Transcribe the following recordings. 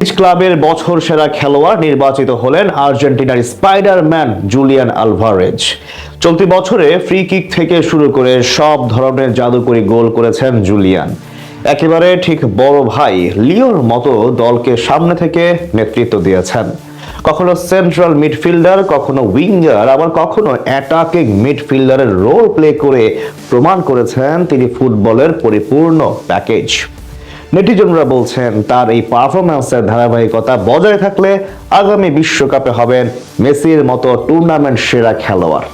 ক্লাবের বছর সেরা খেলোয়াড় নির্বাচিত হলেন আর্জেন্টিনার স্পাইডারম্যান জুলিয়ান আলভারেজ। চলতি বছরে ফ্রি কিক থেকে শুরু করে সব ধরনের জাদুকরী গোল করেছেন জুলিয়ান। একেবারে ঠিক বড় ভাই লিওর মতো দলকে সামনে থেকে নেতৃত্ব দিয়েছেন। কখনো সেন্ট্রাল মিডফিল্ডার, কখনো উইঙ্গার, আবার কখনো অ্যাটাকিং মিডফিল্ডারের রোল প্লে করে প্রমাণ করেছেন তিনি ফুটবলের পরিপূর্ণ প্যাকেজ। নেটিজনরা বলছেন তার এই পারফরম্যান্সের ধারাবাহিকতা বজায় থাকলে আগামী বিশ্বকাপে হবেন মেসির মতো টুর্নামেন্ট সেরা খেলোয়াড়।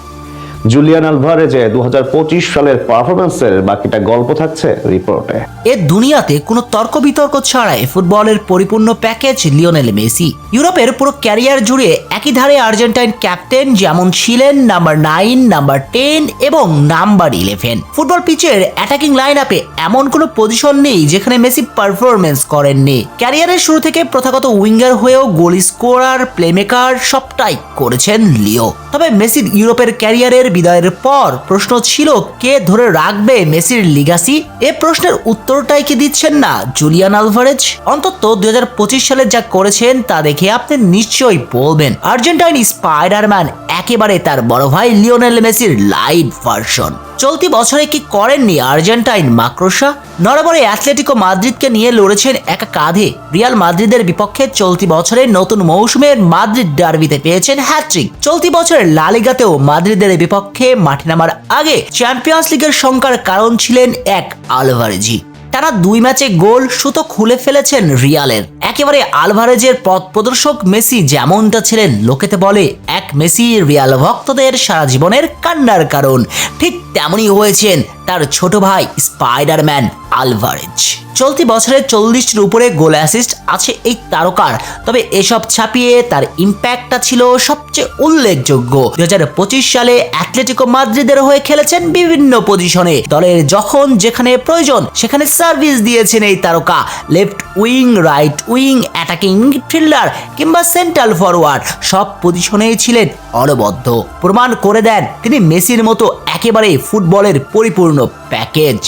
জুলিয়ান আলভারেজের 2025 সালের পারফরম্যান্সের বাকিটা গল্প থাকছে রিপোর্টে। এ দুনিয়াতে কোনো তর্ক বিতর্ক ছাড়াই ফুটবলের পরিপূর্ণ প্যাকেজ লিওনেল মেসি। ইউরোপের পুরো ক্যারিয়ার জুড়ে একই ধারে আর্জেন্টাইন ক্যাপ্টেন যেমন ছিলেন নাম্বার 9, নাম্বার 10 এবং নাম্বার 11। ফুটবল পিচের অ্যাটাকিং লাইন আপে এমন কোনো পজিশন নেই যেখানে মেসি পারফরমেন্স করেননি। ক্যারিয়ারের শুরু থেকে প্রথাগত উইঙ্গার হয়েও গোল স্কোরার, প্লেমেকার সবটাই করেছেন লিও। তবে মেসির ইউরোপের ক্যারিয়ারের বিদায়ের পর প্রশ্ন ছিল কে ধরে রাখবে মেসির লিগাসি। এ প্রশ্নের উত্তরটাই কি দিচ্ছেন না জুলিয়ান আলভারেজ। অন্তত 2025 সালে যা করেছেন তা দেখে আপনি নিশ্চয়ই বলবেন আর্জেন্টাইন স্পাইডারম্যান একেবারে তার বড় ভাই লিওনেল মেসির লাইট ভার্সন। চলতি বছরে কি করেননি আর্জেন্টাইন মাকড়সা? নরবরে অ্যাথলেটিকো মাদ্রিদকে নিয়ে লড়েছেন একা কাঁধে। রিয়াল মাদ্রিদের বিপক্ষে চলতি বছরের নতুন মৌসুমের মাদ্রিদ ডার্বিতে পেয়েছেন হ্যাট্রিক। চলতি বছরের লা লিগাতেও মাদ্রিদের বিপক্ষে মাঠে নামার আগে চ্যাম্পিয়ন্স লিগের শঙ্কার কারণ ছিলেন এক আলভারেজি। তারা 2 ম্যাচে গোল সুতো খুলে ফেলেছেন রিয়ালের। একেবারে আলভারেজের পথ প্রদর্শক মেসি যেমনটা ছিলেন লোকেতে বলে এক মেসি রিয়াল ভক্তদের সারা জীবনের কান্নার কারণ, ঠিক তেমনই হয়েছেন তার ছোট ভাই স্পাইডারম্যান আলভারেজ। চলতি বছরের 40-টির উপরে গোল অ্যাসিস্ট আছে এই তারকার। তবে এসব ছাপিয়ে তার ইম্প্যাক্টটা ছিল সবচেয়ে উল্লেখযোগ্য। 2025 সালে অ্যাথলেটিকো মাদ্রিদের হয়ে খেলেছেন বিভিন্ন পজিশনে। দলের যখন যেখানে প্রয়োজন সেখানে সার্ভিস দিয়েছেন এই তারকা। Left wing, right wing, attacking midfielder কিংবা সেন্ট্রাল ফরওয়ার্ড সব পজিশনেই ছিলেন অনবদ্য। প্রমাণ করে দেন তিনি মেসির মতো একেবারে ফুটবলের পরিপূর্ণ প্যাকেজ।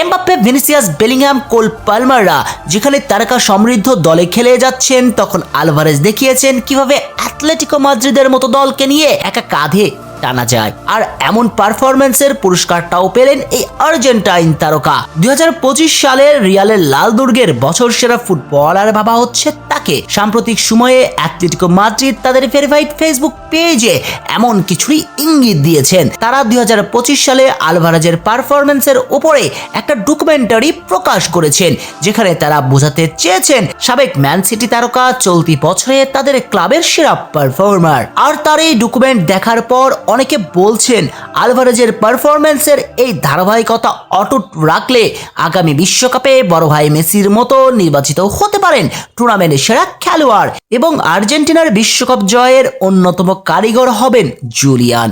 এমবাপ্পে, ভিনিসিয়াস, বেলিংহাম, কোল পালমাররা যেখানে তারকা সমৃদ্ধ দলে খেলে যাচ্ছেন, তখন আলভারেজ দেখিয়েছেন কিভাবে অ্যাথলেটিকো মাদ্রিদের মতো দলকে নিয়ে একা কাঁধে টানা যায়। আর এমন পারফরম্যান্সের পুরস্কারটাও পেলেন এই আর্জেন্টাইন তারকা। 2025 সালের রিয়ালের লাল দুর্গের বছর সেরা ফুটবলার ভাবা হচ্ছে তাকে। সাম্প্রতিক সময়ে অ্যাথলেটিকো মাদ্রিদ তাদের ভেরিফাইড ফেসবুক পেজে এমন কিছুই ইঙ্গিত দিয়েছেন। তারা 2025 সালে আলভারেজের পারফরম্যান্সের উপরে একটা ডকুমেন্টারি প্রকাশ করেছেন, যেখানে তারা বোঝাতে চেয়েছেন সাবেক ম্যান সিটি তারকা চলতি বছরে তাদের ক্লাবের সেরা পারফর্মার। আর তার এই ডকুমেন্ট দেখার পর অনেকে বলছেন আলভারেজের পারফরম্যান্সের এই ধারাবাহিকতা অটুট রাখলে আগামী বিশ্বকাপে বড় ভাই মেসির মতো নির্বাচিত হতে পারেন টুর্নামেন্টের সেরা খেলোয়াড় এবং আর্জেন্টিনার বিশ্বকাপ জয়ের অন্যতম কারিগর হবেন জুলিয়ান।